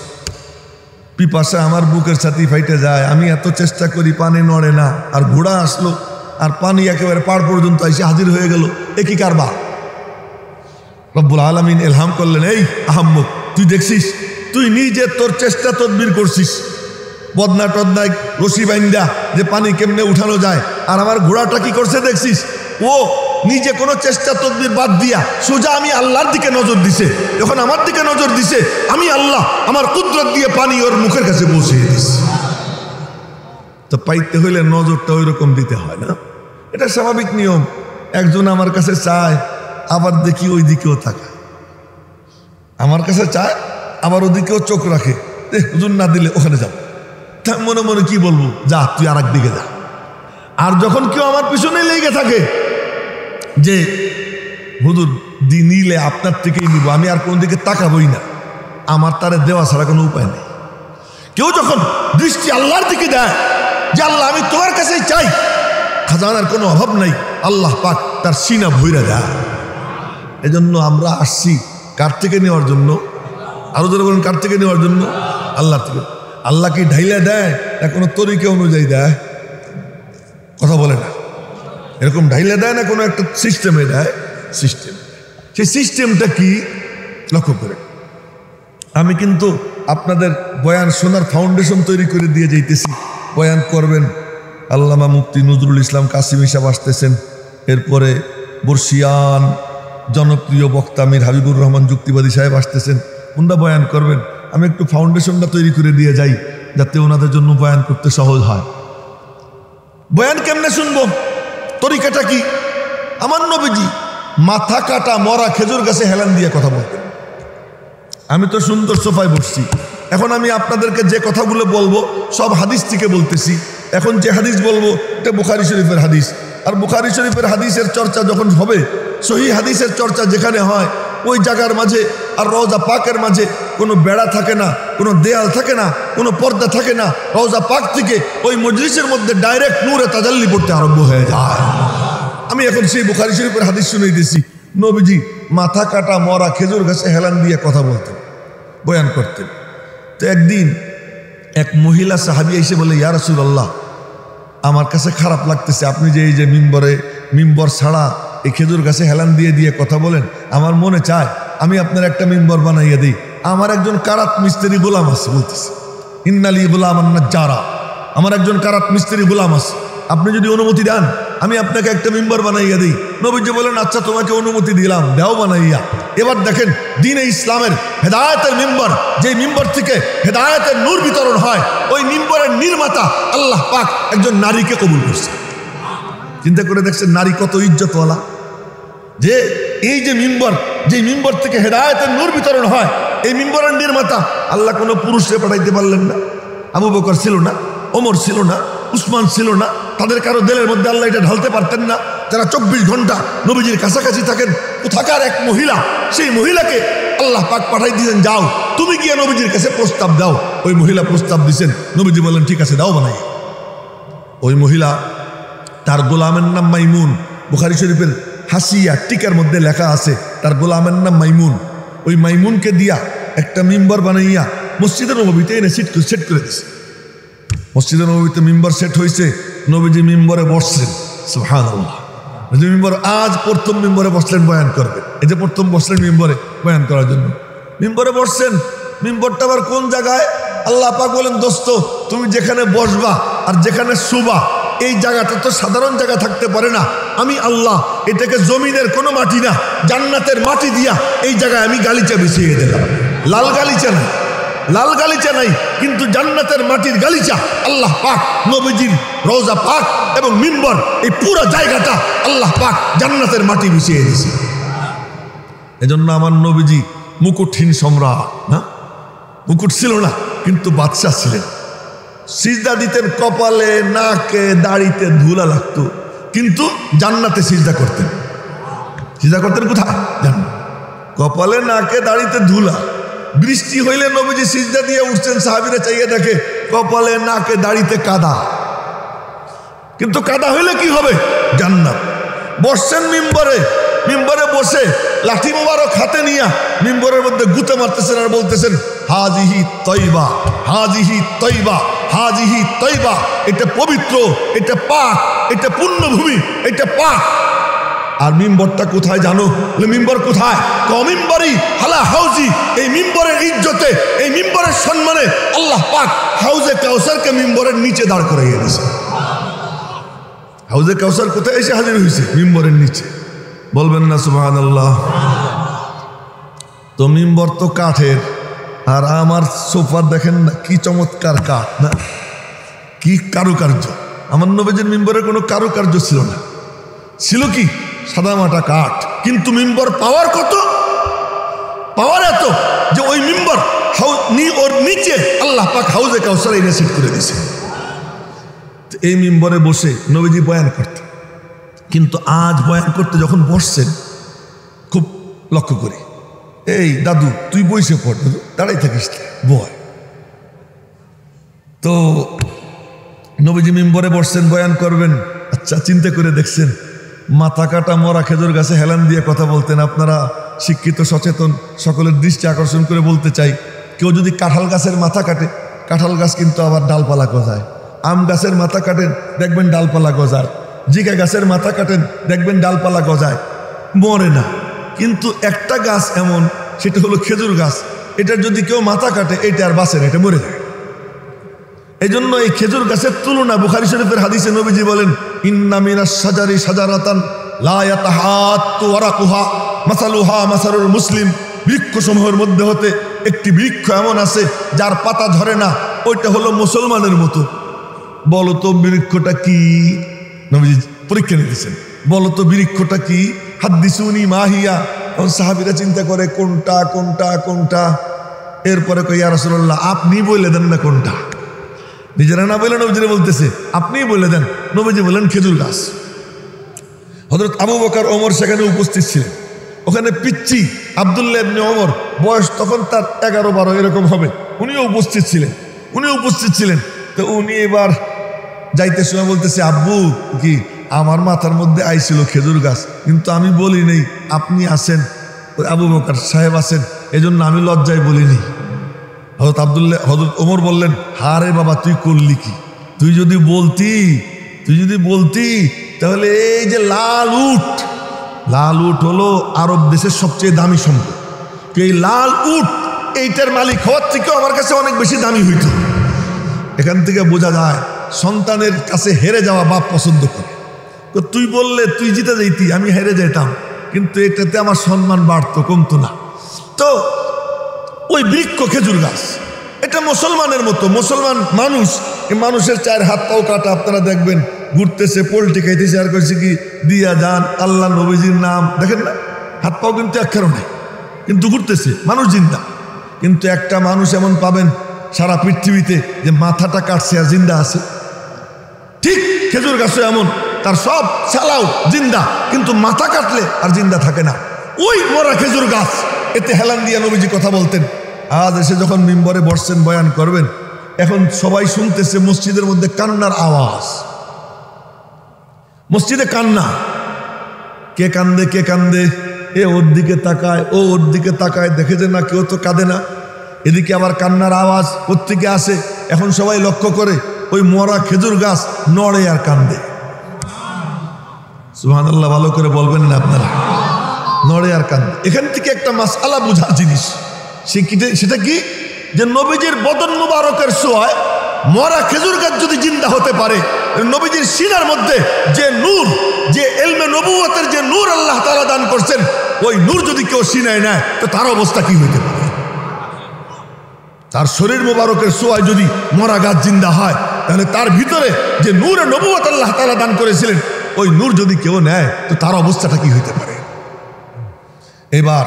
A: পিপাসা আমার বুকের ছাতি ফাইটে যায়, আমি এত চেষ্টা করি পানি নড়ে না, আর ঘোড়া আসলো আর পানি একেবারে পাড় পর্যন্ত এসে হাজির হয়ে গেল, এ কি কারবার? রব্বুল আলামিন ইলহাম করলেন, এই আহাম্মক তুই দেখছিস, তুই নিজে তোর চেষ্টা তদবির করছিস, বদনা টদনায় রশি বাইন্দা যে পানি কেমনে উঠানো যায়, আর আমার ঘোড়াটা কি করছে দেখছিস? ও নিজে কোনো চেষ্টা তদবির বাদ দিয়া সোজা আমি আল্লাহর দিকে নজর দিছে। যখন আমার দিকে নজর দিছে, আমি আল্লাহ আমার কুদরত দিয়ে পানি ওর মুখের কাছে পৌঁছিয়ে দিছি। তো পাইতে হইলে নজরটা ওই রকম দিতে হয় না? এটা স্বাভাবিক নিয়ম। একজন আমার কাছে চায়, আবার দেখি ওই দিকেও তাকায়, আমার কাছে চায় আবার ওদিকেও চোখ রাখে, হুজুর না দিলে ওখানে যাবো। তা মনে মনে কি বলবো, যা তুই আর একদিকে যা। আর যখন কেউ আমার পিছনে লেগে থাকে যে হুজুর নিলে আপনার থেকেই নিব, আমি আর কোন দিকে তাকাবই না, আমার তারে দেওয়া ছাড়া কোনো উপায় নেই। কেউ যখন দৃষ্টি আল্লাহর দিকে দেয় যে আল্লাহ আমি তোমার কাছেই চাই, খাজানার কোনো অভাব নাই, আল্লাহ পাক তার সিনা ভইরা দেয়। এজন্য আমরা আসছি কার থেকে নেওয়ার জন্য? আরো যারা বলেন কার থেকে নেওয়ার জন্য? আল্লাহ থেকে। আল্লাহ কি ঢাইলা দেয় না কোনো তরিকা অনুযায়ী দেয়? কথা বলে না। এরকম ঢাইলা দেয় না কোনো একটা সিস্টেমে দেয়? সিস্টেম। সেই সিস্টেমটা কি লক্ষ্য করে আমি কিন্তু আপনাদের বয়ান শোনার ফাউন্ডেশন তৈরি করে দিয়ে যাইতেছি। বয়ান করবেন আল্লামা মুফতি নজরুল ইসলাম কাসিমি সাহেব আসতেছেন, এরপরে বর্ষিয়ান জনপ্রিয় বক্তা মীর হাবিবুর রহমান যুক্তিবাদী সাহেব আসতেছেন, ওনারা বয়ান করবেন। আমি একটু ফাউন্ডেশনটা তৈরি করে দিয়ে যাই যাতে ওনাদের জন্য বয়ান করতে সহজ হয়। বয়ান কেমনে শুনবো? তরিকাটা কি? আমার নবীজি মাথা কাটা মরা খেজুর গাছে হেলান দিয়ে কথা বলতেন। আমি তো সুন্দর সোফায় বসছি, এখন আমি আপনাদেরকে যে কথাগুলো বলবো সব হাদিস থেকে বলতেছি। এখন যে হাদিস বলবো এটা বুখারী শরীফের হাদিস, আর বুখারী শরীফের হাদিসের চর্চা যখন হবে, সহিহ হাদিসের চর্চা যেখানে হয়, ওই জায়গার মাঝে আর রওজা পাকের মাঝে কোনো বেড়া থাকে না, কোনো দেয়াল থাকে না, কোনো পর্দা থাকে না। রওজা পাক থেকে ওই মজলিসের মধ্যে ডাইরেক্ট নূরে তাজাল্লি পড়তে আরম্ভ হয়ে যায়। আমি এখন সেই বুখারী শরীফের হাদিস শুনাইতেছি। নবীজি মাথা কাটা মরা খেজুর গাছে হেলান দিয়ে কথা বলতেন, বয়ান করতেন। তো একদিন এক মহিলা সাহাবী এসে বলে, ইয়া রাসূলুল্লাহ, আমার কাছে খারাপ লাগতেছে আপনি যে এই যে মিম্বর ছাড়া এই খেজুর গাছে হেলান দিয়ে দিয়ে কথা বলেন। আমার মনে চায় আমি আপনার একটা মিম্বর বানাইয়া দিই। আমার একজন কারাত মিস্ত্রি গোলাম আছে, বলতেছে ইন্নালি গোলামান নাজ্জারা, আমার একজন কারাত মিস্ত্রি গোলাম আছে, আপনি যদি অনুমতি দেন আমি আপনাকে একটা মিম্বর বানাইয়া দিই। নবীজি বলেন, আচ্ছা তোমাকে অনুমতি দিলাম, দাও বানাইয়া। এবার দেখেন দ্বীনে ইসলামের হেদায়েতের মিম্বর, যে মিম্বর থেকে হেদায়েতের নূর বিতরণ হয়, ওই মিম্বরের নির্মাতা আল্লাহ পাক একজন নারীকে কবুল করছে। চিন্তা করে দেখছেন নারী কত ইজ্জতওয়ালা, যে এই যে মিম্বর, যে মিম্বর থেকে হেদায়েতের নূর বিতরণ হয়, এই মিম্বরের নির্মাতা আল্লাহ কোনো পুরুষকে পাঠাইতে পারলেন না। আবু বকর ছিল না, ওমর ছিল না, উসমান ছিল না, তাদের কারো দিলের মধ্যে আল্লাহ এটা ঢালতে পারতেন না। যারা 24 ঘন্টা নবীজির কাছাকাছি থাকেন, কোথাকার এক মহিলা, সেই মহিলাকে আল্লাহ পাক পাঠাই দিয়েছেন, যাও তুমি গিয়ে নবীজির কাছে প্রস্তাব দাও। ওই মহিলা প্রস্তাব দিয়েছেন, নবীজি বললেন ঠিক আছে দাও বানাই। ওই মহিলা, তার গোলামের নাম মাইমুন। বুখারী শরীফের হাসিয়া টিকার মধ্যে লেখা আছে তার গোলামের নাম মাইমুন। ওই মাইমুনকে দিয়া একটা মিম্বর বানাইয়া মসজিদের নববীতে এনে সেট করে দিয়েছে। মসজিদের নববীতে মিম্বর সেট হয়েছে, নবীজি মিম্বরে বসছেন। সুবহানাল্লাহ। মিম্বর আজ প্রথম মিম্বরে বসলেন বয়ান করবে। এই যে প্রথম বসলেন মিম্বরে বয়ান করার জন্য, মিম্বরে বসছেন। মিম্বরটা আবার কোন জায়গায়? আল্লাহ পাক বলেন, দোস্ত তুমি যেখানে বসবা আর যেখানে শুবা, এই জায়গাটা তো সাধারণ জায়গা থাকতে পারে না। আমি আল্লাহ এটাকে জমিনের কোনো মাটি না, জান্নাতের মাটি দিয়া এই জায়গায় আমি গালিচা বিছিয়ে দিলাম। লাল গালিচা নাই, লাল গালিচা নাই, কিন্তু জান্নাতের মাটির গালিচা আল্লাহ পাক নবীজির রওজা পাক এবং মিম্বর, এই পুরো জায়গাটা আল্লাহ পাক জান্নাতের মাটি বিছিয়ে দিয়েছে। এজন্য আমার নবীজি মুকুটহীন সম্রাট না, মুকুট ছিল না কিন্তু বাদশাহ ছিলেন। সিজদা দিতেন কপালে, নাকে, দাড়িতে ধুলা লাগতো, কিন্তু জান্নাতে সিজদা করতেন। সিজদা করতেন কোথায়? জান্নাত। কপালে, নাকে, দাড়িতে ধুলা। বৃষ্টি হইলে নবীজি সিজদা দিয়ে উঠছেন, সাহাবীরা চাইয়ে দেখে কপালে, নাকে, দাড়িতে কাদা, কিন্তু কাদা হইলে কি হবে? জান্নাত। বসছেন মিম্বরে, মিম্বরে বসে লাঠি মোবারক হাতে নিয়া মিম্বরের মধ্যে গুতে মারতেছেন আর বলতেছেন, হাজিহি তয়বা, হাজিহি তয়বা, হাজিহি তয়বা। এটা পবিত্র, এটা পাক, এটা পুণ্যভূমি, এটা পাক। আর মিম্বরটা কোথায় জানো? মিম্বর কোথায়? মিম্বরি হালা হাউজি। এই মিম্বরের ইজ্জতে, এই মিম্বরের সম্মানে আল্লাহ পাক হাউজে কাউসারকে মিম্বরের নিচে দাঁড় করাইয়া দিয়েছে। হাউজে কাউসার কোথায় এসে হাজির হয়েছে? মিম্বরের নিচে। বলবেন না সুবহানাল্লাহ? তো মিম্বর তো কাঠের, আর আমার সোফা দেখেন না কি চমৎকার কাঠ, না কি কারুকার্য। আমার নবীজির মিম্বরের কোনো কারুকার্য ছিল না, ছিল কি সাদামাটা কাঠ। কিন্তু মিম্বর পাওয়ার কত? পাওয়ার এত যে ওই মিম্বর ওর নিচে আল্লাহ পাক হাউজে কাউসার এনে সেট করে দিয়েছে। এই মিম্বরে বসে নবীজি বয়ান করতেন। কিন্তু আজ বয়ান করতে যখন বসছেন, খুব লক্ষ্য করি, এই দাদু তুই বইসে পড়, দাদু দাঁড়াই থাকিস বয়। তো নবীজি মিম্বরে বসছেন, বয়ান করবেন। আচ্ছা চিন্তা করে দেখছেন, মাথা কাটা মরা খেজুর গাছে হেলান দিয়ে কথা বলতেন। আপনারা শিক্ষিত সচেতন সকলের দৃষ্টি আকর্ষণ করে বলতে চাই, কেউ যদি কাঁঠাল গাছের মাথা কাটে, কাঁঠাল গাছ কিন্তু আবার ডালপালা গজায়। আম গাছের মাথা কাটেন, দেখবেন ডালপালা গজায়। জিকা গাছের মাথা কাটেন, দেখবেন ডালপালা গজায়, মরে না। কিন্তু একটা গাছ এমন, সেটা হলো খেজুর গাছ। এটার যদি কেউ মাথা কাটে, এটা আর বাঁচে না, এটা মরে যায়। এই জন্য এই খেজুর গাছের তুলনা বুখারী শরীফের হাদিসে নবীজি বলেন, ইন্না মিনাশ শাজারি শাজারাতান লা ইয়াতাহাত্তু ওয়ারাকুহা মাসালুহা মাসালুল মুসলিম। বৃক্ষসমূহের মধ্যে হতে একটি বৃক্ষ এমন আছে যার পাতা ধরে না, ওইটা হলো মুসলমানের মতো। বলো তো বৃক্ষটা কি? নবীজি পরীক্ষা নিতেছেন, বলো তো বৃক্ষটা কি? হাদ্দিসুনি মাহিয়া। তখন সাহাবীরা চিন্তা করে কোনটা কোনটা কোনটা। এরপরে কই, ইয়া রাসূলুল্লাহ আপনি বলে দেন না কোনটা। নিজেরা না বলে নবীজিরা বলতেছে, আপনিই বলে দেন। নবীজি বলেন খেজুর গাছ। হযরত আবু বকর ওমর সেখানে উপস্থিত ছিলেন। ওখানে পিচ্চি আব্দুল্লাহ ইবনে ওমর, বয়স তখন তার 11-12 এরকম হবে, উনিও উপস্থিত ছিলেন। তো উনি এবার যাইতে সময় বলতেছে, আব্বু কি আমার মাথার মধ্যে আইছিল খেজুর গাছ, কিন্তু আমি বলি নেই, আপনি আছেন, আবু বকর সাহেব আছেন, এজন্য আমি লজ্জায় বলিনি। হযরত ওমর বললেন, হারে বাবা তুই করলি কি? তুই যদি বলতি তাহলে এই যে লাল উট হলো আরব দেশের সবচেয়ে দামি সম্পদ। এই লাল উট এইটার মালিক হওয়ার থেকেও আমার কাছে অনেক বেশি দামি হইত। এখান থেকে বোঝা যায় সন্তানের কাছে হেরে যাওয়া বাপ পছন্দ করে। তো তুই বললে তুই জিতে যাইতি, আমি হেরে যেতাম, কিন্তু এটাতে আমার সম্মান বাড়তো, কমতো না। তো ওই বৃক্ষ খেজুর গাছ, এটা মুসলমানের মতো। মুসলমান মানুষ, মানুষের 4 হাত পাও কাটা, আপনারা দেখবেন ঘুরতেছে, পোল্ট্রি খাইতেছে, আর কইছে কি দিয়া যান আল্লাহ নবীজির নাম, দেখেন না, হাত পাও কিন্তু একখারও নাই, কিন্তু ঘুরতেছে, মানুষ জিন্দা। কিন্তু একটা মানুষ এমন পাবেন সারা পৃথিবীতে যে মাথাটা কাটছে আর জিন্দা আছে। ঠিক খেজুর গাছও এমন, তার সব ছালাও জিন্দা, কিন্তু মাথা কাটলে আর জিন্দা থাকে না। ওই মরা খেজুর গাছ, এতে হেলান দিয়া নবীজি কথা বলতেন। আজ এসে যখন মিম্বরে বসছেন, বয়ান করবেন, এখন সবাই শুনতেছে মসজিদের মধ্যে কান্নার আওয়াজ। মসজিদে কান্না, কে কান্দে, এ ওর দিকে তাকায়, ও ওর দিকে তাকায়, দেখে যে না কেউ তো কাঁদে না। এদিকে আবার কান্নার আওয়াজ কোত্থেকে আসে? এখন সবাই লক্ষ্য করে ওই মরা খেজুর গাছ নড়ে আর কান্দে। সুবহানাল্লাহ, ভালো করে বলবেন না আপনারা, নড়ে আর কান্দে। এখান থেকে একটা মাসআলা বোঝার জিনিস, সেটা কি? যে নবীজির বদন মুবারকের ছোঁয়ায় মরা খেজুর গাছ যদি জিন্দা হতে পারে, নবীজির সিনার মধ্যে যে নূর, যে ইলমে নবুয়তের যে নূর আল্লাহ তাআলা দান করছেন, ওই নূর যদি কেউ সিনায় নেয় তো তার অবস্থা কি হইতে পারে? তার শরীর মুবারকের ছোঁয়ায় যদি মরা গাছ জিন্দা হয়, তাহলে তার ভিতরে যে নূরে নবুয়ত আল্লাহ তাআলা দান করেছিলেন, ওই নূর যদি কেউ নেয় তো তার অবস্থাটা কি হইতে পারে? এবার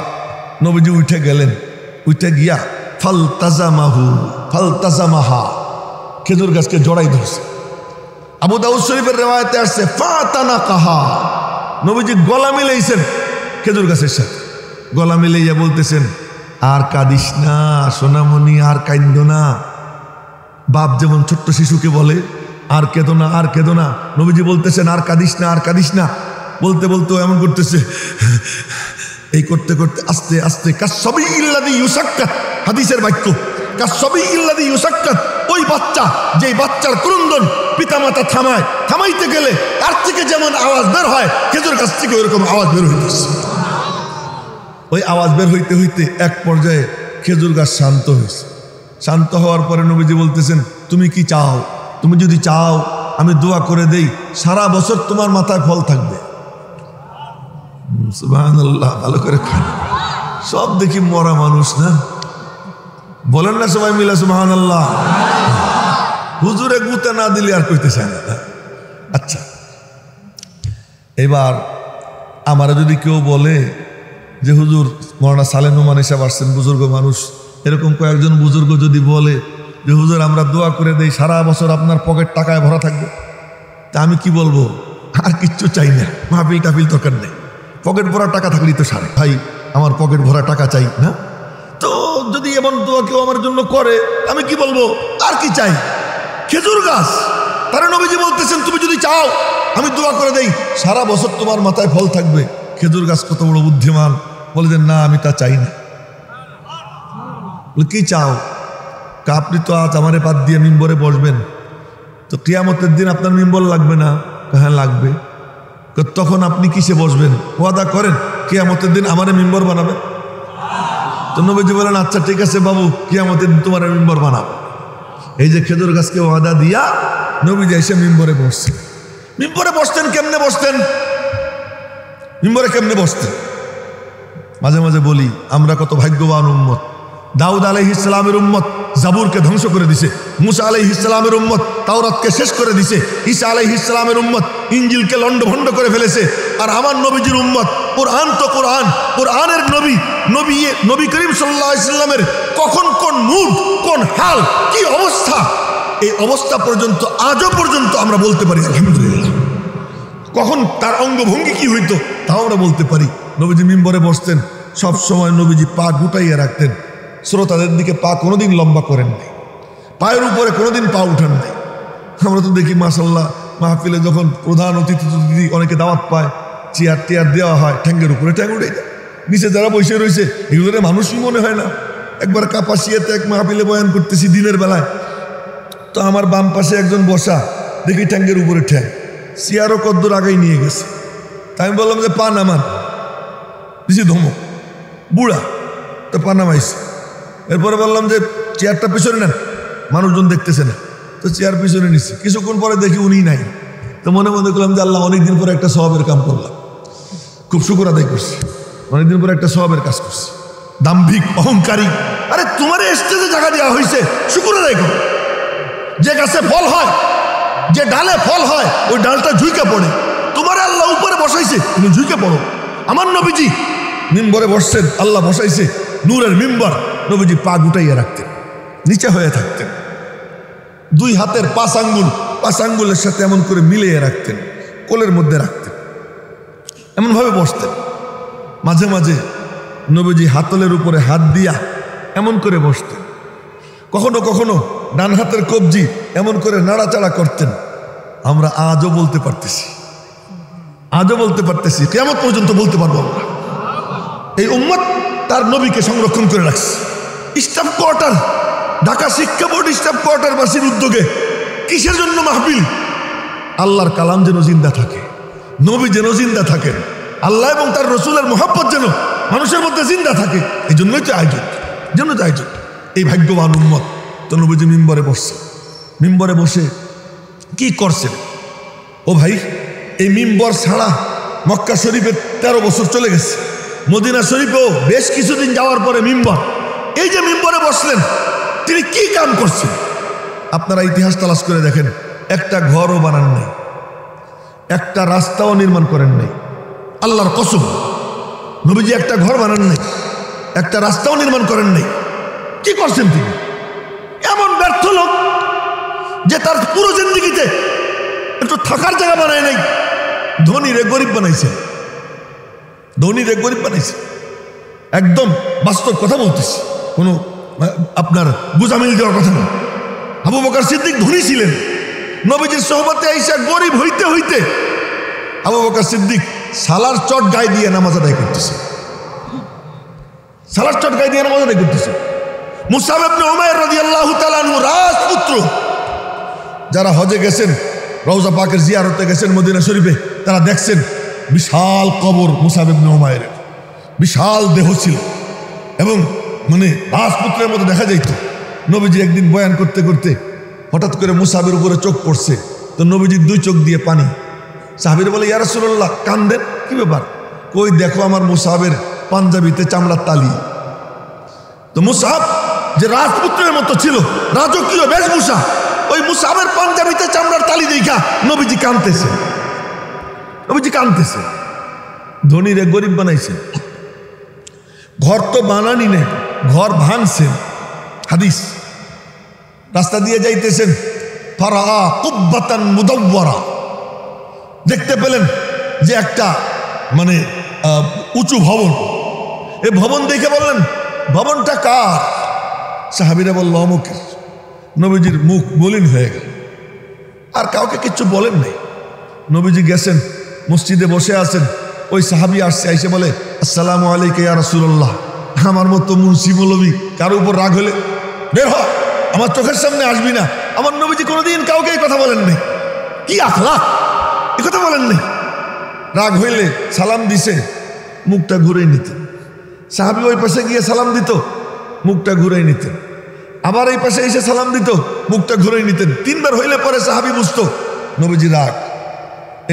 A: নবীজি উঠে গেলেন, উঠে গিয়া ফালতাজামাহা, খেজুর গাছকে জড়াই ধরছে। আবু দাউদ শরীফের রিওয়ায়াতে আসছে ফাতানাকাহা, নবীজি গলা মিলাইছেন খেজুর গাছের সাথে। গলা মিলাইয়া বলতেছেন, আর কাঁদিস না সোনামণি, আর কাঁদো না। বাপ যেমন ছোট্ট শিশুকে বলে আর কেঁদো না, আর কেঁদো না, নবীজি বলতেছেন আর কাঁদিস না, আর কাঁদিস না। বলতে বলতে এমন করতেছে, এই করতে করতে আস্তে আস্তে কাসসাবিইল্লাযী ইউসাক্কাত, হাদিসের বাক্য, কাসসাবিইল্লাযী ইউসাক্কাত, ওই বাচ্চা, যেই বাচ্চার ক্রন্দন পিতামাতা থামাইতে গেলে তার থেকে যেমন আওয়াজ বের হয়, খেজুর গাছ থেকে ওইরকম আওয়াজ বের হইতেছে। ওই আওয়াজ বের হইতে হইতে এক পর্যায়ে খেজুর গাছ শান্ত হয়েছে। শান্ত হওয়ার পরে নবীজি বলতেছেন, তুমি কি চাও? তুমি যদি চাও আমি দোয়া করে দেই, সারা বছর তোমার মাথায় ফল থাকবে। সুবহানাল্লাহ, ভালো করে খান। সব দেখি মরা মানুষ না, বলেন না সবাই মিলে সুবহানাল্লাহ। হুজুরে গুতে না দিলে আর কইতে চায় না। আচ্ছা, এবার আমারা যদি কেউ বলে যে হুজুর, মৌলানা সালেহ নোমান সাহেব আসছেন, বুজুর্গ মানুষ, এরকম কয়েকজন বুজুর্গ যদি বলে যে হুজুর আমরা দোয়া করে দেই সারা বছর আপনার পকেট টাকায় ভরা থাকবে, তা আমি কি বলবো? আর কিচ্ছু চাই না, মাহফিল টাফিল দরকার নেই, পকেট ভরা টাকা থাকলেই তো সারে। ভাই আমার পকেট ভরা টাকা চাই না। তো যদি এমন দোয়া কেউ আমার জন্য করে, আমি কি বলবো? আর কি চাই? খেজুর গাছ। তারা নবীজি বলতেছেন, তুমি যদি চাও আমি দোয়া করে দেই সারা বছর তোমার মাথায় ফল থাকবে। খেজুর গাছ কত বড় বুদ্ধিমান, বলে যে না, আমি তা চাই না। বলে কি চাও? আপনি তো আজ আমারে বাদ দিয়ে মিম্বরে বসবেন, তো কিয়ামতের দিন আপনার মিম্বর লাগবে না? হ্যাঁ লাগবে। তখন আপনি কিসে বসবেন? ওয়াদা করেন কিয়ামতের দিন আমারে মিম্বর বানাবেন। তো নবীজি বলেন আচ্ছা ঠিক আছে বাবু, কিয়ামতের দিন তোমার মিম্বর বানাবো। এই যে খেজুর গাছকে ওয়াদা দিয়া নবীজি এসে মিম্বরে বসছেন। মিম্বরে বসতেন কেমনে বসতেন? মিম্বরে কেমনে বসতেন? মাঝে মাঝে বলি আমরা কত ভাগ্যবান উম্মত। দাউদ আলাইহিস সালামের উম্মত জাবুরকে ধ্বংস করে দিছে, মুসা আলাইহিস সালামের উম্মত তাওরাতকে শেষ করে দিছে, ঈসা আলাইহিস সালামের উম্মত ইনজিলকে লন্ডভন্ড করে ফেলেছে। আর আমার নবীজির উম্মত কোরআন তো কোরআন, কোরআনের নবী করিম সাল্লাল্লাহু আলাইহি সাল্লামের কখন কোন মুড, কোন হাল, কি অবস্থা, এই অবস্থা পর্যন্ত আজও পর্যন্ত আমরা বলতে পারি আলহামদুলিল্লাহ। কখন তার অঙ্গভঙ্গি কি হইতো তাও আমরা বলতে পারি। নবীজি মিম্বরে বসতেন, সব সময় নবীজি পা গুটাইয়া রাখতেন, শ্রোতাদের দিকে পা কোনোদিন লম্বা করেন নাই, পায়ের উপরে কোনোদিন পা উঠান নাই। আমরা তো দেখি মাশাআল্লাহ মাহফিলে যখন প্রধান অতিথি অনেকে দাওয়াত পায়, চেয়ার টেয়ার দেওয়া হয়, ঠ্যাঙ্গের উপরে ঠ্যাঙ্গ উঠে যায়, নিচে যারা বসে রয়েছে এগুলোরে মানুষই মনে হয় না। একবার কাপাসিয়াতে এক মাহফিলে বয়ান করতেছি দিনের বেলায়, তো আমার বাম পাশে একজন বসা, দেখি ঠ্যাঙ্গের উপরে ঠ্যাং, চেয়ারও কদ্দুর আগেই নিয়ে গেছে। তাই আমি বললাম যে পা নামান, দিছি ধমক, বুড়া, তো পা নামাইছে। এরপরে বললাম যে চেয়ারটা পিছনে নেন, মানুষজন দেখতেছে না, তো চেয়ার পিছনে নিচ্ছে। কিছুক্ষণ পরে দেখি উনি নাই, তো মনে মনে করলাম যে আল্লাহ অনেকদিন পরে একটা সওয়াবের কাম করলাম, খুব শুকর আদায় করছি, অনেকদিন পরে একটা সওয়াবের কাজ করছি। দাম্ভিক, অহংকারী, আরে তোমার স্টেজে জায়গা দেওয়া হয়েছে, শুকর আদায় করো। যে গাছে ফল হয়, যে ডালে ফল হয়, ওই ডালটা ঝুঁকে পড়ে, তোমার আল্লাহ উপরে বসাইছে, তুমি ঝুঁকে পড়ো। আমার নবীজি মিম্বরে বসছেন, আল্লাহ বসাইছে নূরের মিম্বর, নবীজি পা গুটাইয়া রাখতেন, নিচে হয়ে থাকতেন, দুই হাতের পাঁচ আঙ্গুলের সাথে এমন করে মিলিয়ে রাখতেন, কোলের মধ্যে রাখতেন, এমনভাবে বসতেন। মাঝে মাঝে নবীজি হাতলের উপরে হাত দিয়া এমন করে বসতেন। কখনো কখনো ডান হাতের কবজি এমন করে নাড়াচাড়া করতেন। আমরা আজও বলতে পারতেছি, কিয়ামত পর্যন্ত বলতে পারবো আমরা। এই উম্মত তার নবীকে সংরক্ষণ করে রাখছে। স্টাফ কোয়ার্টার, ঢাকা শিক্ষা বোর্ড স্টাফ কোয়ার্টারবাসীর উদ্যোগে কিসের জন্য মাহফিল? আল্লাহর কালাম যেন জিন্দা থাকে, নবী যেন জিন্দা থাকেন, আল্লাহ এবং তার রসুলের মোহাব্বত যেন মানুষের মধ্যে জিন্দা থাকে, এই জন্যই তো আয়োজন, এই ভাগ্যবান উম্মত। তো নবীজি মিম্বরে বসছে, মিম্বরে বসে কি করছেন? ও ভাই, এই মিম্বর ছাড়া মক্কা শরীফে 13 বছর চলে গেছে, মদিনা শরীফেও বেশ কিছুদিন যাওয়ার পরে মিম্বর। এই যে মিম্বরে বসলেন, তিনি কি কাম করছেন? আপনারা ইতিহাস তালাশ করে দেখেন, একটা ঘরও বানান নাই, একটা রাস্তাও নির্মাণ করেন নাই। আল্লাহর কসম, নবীজি একটা ঘর বানান নাই, একটা রাস্তাও নির্মাণ করেন নাই। কি করছেন তিনি? এমন ব্যর্থ লোক যে তার পুরো জিন্দেগিতে একটু থাকার জায়গা বানায় নাই। ধনীরে গরিব বানাইছে, একদম বাস্তব কথা বলতেছি, কোনো আপনার গুজামিল দেওয়ার কথা না। আবু বকর সিদ্দিক ধনী ছিলেন, নবীজির সোহবতে আইসা গরিব হইতে হইতে আবু বকর সিদ্দিক সালার চট গায়ে দিয়ে নামাজ আদায় করতেছে, মুসআব ইবনে উমাইর রাদিয়াল্লাহু তাআলা আনহু রাজপুত্র, যারা হজে গেছেন, রওজা পাকের জিয়ারতে গেছেন মদিনা শরীফে, তারা দেখছেন বিশাল কবর মুসআব ইবনে উমাইরের, বিশাল দেহ ছিল এবং মানে রাজপুত্রের মতো দেখা যাইত। নবীজি একদিন বয়ান করতে করতে হঠাৎ করে মুসআবের উপরে চোখ পড়ছে, তো নবীজির 2 চোখ দিয়ে পানি। সাহাবীরা বলে, ইয়া রাসূলুল্লাহ, কান্দেন, কি ব্যাপার? কই দেখো আমার মুসআবের পাঞ্জাবিতে চামড়ার তালি। তো মুসআব যে রাজপুত্রের মতো ছিল, রাজকীয় বেশভূষা, ওই মুসআবের পাঞ্জাবিতে চামড়ার তালি দেখা নবীজি কাঁদতেছে। ধনীরে গরিব বানাইছে, ঘর তো বানানি নেই, ঘর ভাঙছেন। হাদিস, রাস্তা দিয়ে যাইতেছেন, ফারাআ কুব্বাতান মুদাওয়ারা, দেখতে পেলেন যে একটা মানে উঁচু ভবন। এই ভবন দেখে বললেন, ভবনটা কার? সাহাবীরা বলল, অমুকের। নবীজির মুখ মলিন হয়ে গেল, আর কাউকে কিচ্ছু বলেন নাই। নবীজি গেছেন, মসজিদে বসে আছেন, ওই সাহাবী আসছে, আইসে বলে, আসসালামু আলাইকা ইয়া রাসূলুল্লাহ। আমার মতো মুন্সি মৌলবি কারো উপর রাগ হলে বের হ, আমার চোখের সামনে আসবি না। আমার নবীজি কোনোদিন কাউকে এই কথা বলেন নাই। কি আখলাক, এ কথা বলেন নাই। রাগ হইলে সালাম দিছে, মুখটা ঘুরেই নিতেন। সাহাবী ওই পাশে গিয়ে সালাম দিত, মুখটা ঘুরেই নিতেন। আবার এই পাশে এসে সালাম দিত, মুখটা ঘুরেই নিতেন। 3 বার হইলে পরে সাহাবী বুঝতো নবীজি রাগ।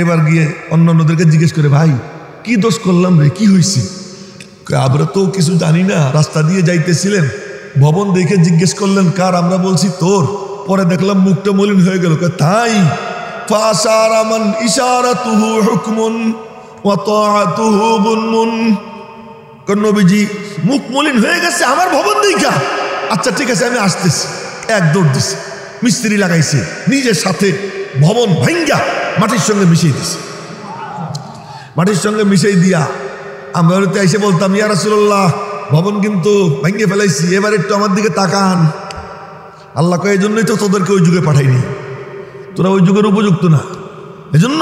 A: এবার গিয়ে অন্যান্যদেরকে জিজ্ঞেস করে, ভাই কি দোষ করলাম রে, কি হয়েছে? আমরা তো কিছু জানি না, রাস্তা দিয়ে যাইতেছিলেন, ভবন দেখে জিজ্ঞেস করলেন কার, আমরা বলছি তোর। পরে দেখলাম মুখটা মলিন হয়ে গেল। তাই ফাশারামান ইশারাতুহু হুকমুন ওয়া তাআতুহু বুনমুন। নবীজি মুখ মলিন হয়ে গেছে আমার ভবন দেখা, আচ্ছা ঠিক আছে আমি আসতেছি। এক দৌড় দিছে, মিস্ত্রি লাগাইছে, নিজের সাথে ভবন ভাঙ্গা মাটির সঙ্গে মিশিয়ে দিছে। মাটির সঙ্গে মিশিয়ে দিয়া আমরা এসে বলতাম, ইয়া রাসূলুল্লাহ ভবন কিন্তু ভেঙে ফেলাইছি, এবার একটু আমার দিকে তাকান। আল্লাহ কয় এই জন্যই তো তোদেরকে ওই যুগে পাঠাইনি, তোরা ওই যুগের উপযুক্ত না। এজন্য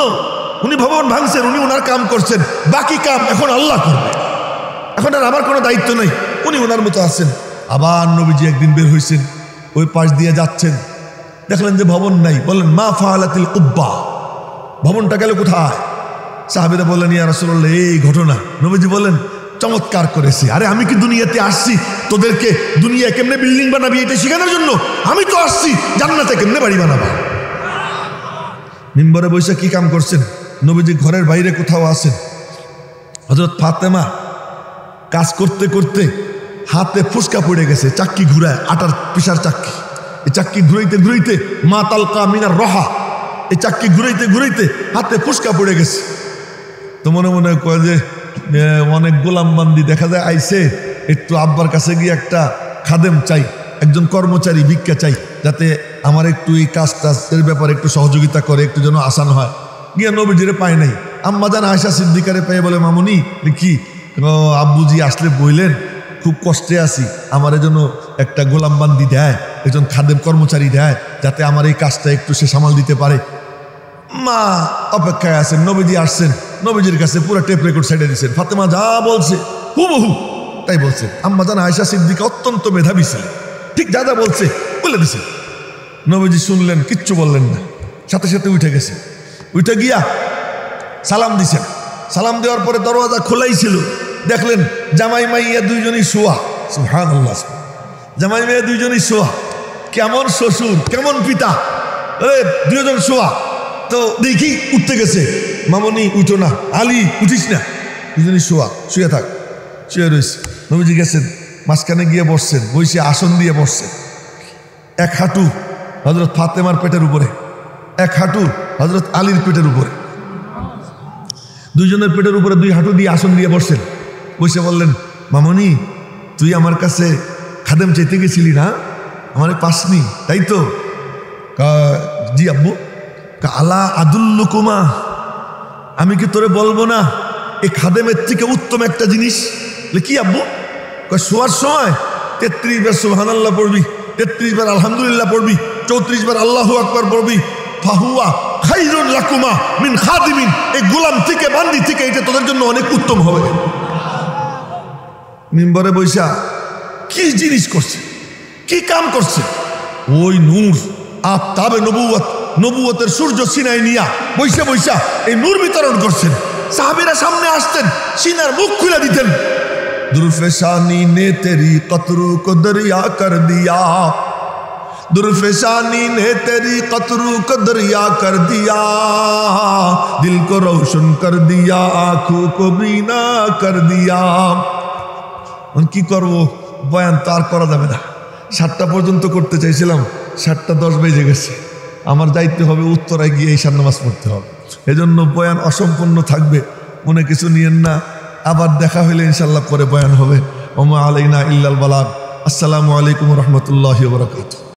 A: উনি ভবন ভাঙছেন, উনি ওনার কাম করছেন, বাকি কাম এখন আল্লাহ করবে, এখন আর আমার কোনো দায়িত্ব নেই, উনি ওনার মতো আছেন। আবার নবীজি একদিন বের হয়েছেন, ওই পাশ দিয়ে যাচ্ছেন, দেখলেন যে ভবন নাই। বললেন মা ফাআলাতিল কুব্বা, ভবনটা গেল কোথায়? সাহাবীরা বললেন ইয়া রাসূলুল্লাহ এই ঘটনা। নবীজি বললেন চমৎকার করেছি। আরে আমি কি দুনিয়াতে আসছি তোদেরকে দুনিয়া কেমনে বিল্ডিং বানাবি এটা শেখানোর জন্য? আমি তো আসছি জান্নাতে কেমনে বাড়ি বানাবো। মিম্বরে বসে কি কাম করছেন? নবীজি ঘরের বাইরে কোথাও আছেন। হযরত ফাতেমা কাজ করতে করতে হাতে ফুসকা পড়ে গেছে, চাক্কি ঘুরায়, আটার পিসার চাক্কি। এই চাক্কি ঘুরাইতে ঘুরাইতে মা তালকা মিনার রহা, এই চাক্কি ঘুরাইতে ঘুরাইতে হাতে ফুসকা পড়ে গেছে। তো মনে মনে কয় যে অনেক গোলামবান্দি দেখা যায় আইছে, একটু আব্বার কাছে গিয়ে একটা খাদেম চাই, একজন কর্মচারী ভিক্ষা চাই, যাতে আমার একটু এই কাজ টাজের ব্যাপারে একটু সহযোগিতা করে, একটু যেন আসান হয়। গিয়ে নবীজিরে পায় নাই। আম্মা জান আয়েশা সিদ্দিকারে পেয়ে বলে মামুনি কি আব্বুজি আসলে বললেন খুব কষ্টে আছি, আমার জন্য একটা গোলামবান্দি দেয়, একজন খাদেম কর্মচারী দেয়, যাতে আমার এই কাজটা একটু সে সামাল দিতে পারে। মা অপেক্ষায় আছেন, নবীজি আসছেন, নবীজির কাছে পুরো টেপ রেকর্ড সাইডে দিচ্ছেন। ফাতেমা যা বলছে হুবহু তাই বলছে। আম্মা জান আয়েশা সিদ্দিকা অত্যন্ত মেধাবী ছিলেন, ঠিক যা যা বলছে বলে দিছে। নবীজি শুনলেন, কিচ্ছু বললেন না, সাথে সাথে উঠে গেছে। উঠে গিয়া সালাম দিছেন। সালাম দেওয়ার পরে দরওয়াজা খোলাই ছিল, দেখলেন জামাই মাইয়া দুইজনই শোয়া। সুবহানাল্লাহ, জামাই মাইয়া দুইজনই শোয়া। কেমন শ্বশুর কেমন পিতা, দুজন শোয়া। তো দেখি উঠতে গেছে, মামনি উঠো না, আলী উঠিস না, দুজনই শোয়া, শুয়ে থাক। শুয়ে রয়েছে। নবীজি গেছেন, মাঝখানে গিয়ে বসছেন, বসে আসন দিয়ে বসছেন। এক হাঁটু হযরত ফাতেমার পেটের উপরে, এক হাঁটু হযরত আলীর পেটের উপরে, দুইজনের পেটের উপরে 2 হাঁটু দিয়ে আসন দিয়ে বসছেন। বসে বললেন, মামনি তুই আমার কাছে খাদেম চাইতে গেছিলি না, আমার পাসনি তাই তো? জি আব্বু। আলা আদুল্লুকুমা, আমি কি তোরে বলবো না এই খাদেমের থেকে উত্তম একটা জিনিস? কি আব্বু? শোয়ার সময় 33 বার সুবহানাল্লাহ পড়বি, 33 বার আলহামদুলিল্লাহ পড়বি, 34 বার আল্লাহু আকবার পড়বি। ফাহুয়া খাইরুন লাকুমা মিন খাদিমিন, এই গোলাম থেকে বান্দি থেকে এটা তোদের জন্য অনেক উত্তম হবে। মিম্বরে বৈশা কি জিনিস করছে, কি কাম করছে? ওই নূর আফতাবে নবুয়ত, নবুয়তের সূর্য সিনায় নিয়া বৈশা বৈশা এই নূর বিতরণ করছেন। সাহাবীরা সামনে আসতেন, সিনার মুখ খুলে দিতেন। দুরফেশানি নে তেরি কতরু কো দরিয়া কর দিয়া, दुर्फेशानी ने तेरी कतरू को दरिया कर दिया, दिल को रोशन कर दिया, आंखों को बीना कर दिया। কি করব, বয়ান তার করা যাবে না। 7টা পর্যন্ত করতে চাইছিলাম, 7:10 বেজে গেছে। আমার দায়িত্ব হবে উত্তরায় গিয়ে ঈশান নামাজ পড়তে হবে, এজন্য বয়ান অসম্পূর্ণ থাকবে, মনে কিছু নিয়েন না। আবার দেখা হইলে ইনশাল্লাহ পরে বয়ান হবে। ওমা আলাইনা ইল্লাল বালাগ। আসসালামু আলাইকুম ওয়া রাহমাতুল্লাহি ওয়া বারাকাতুহু।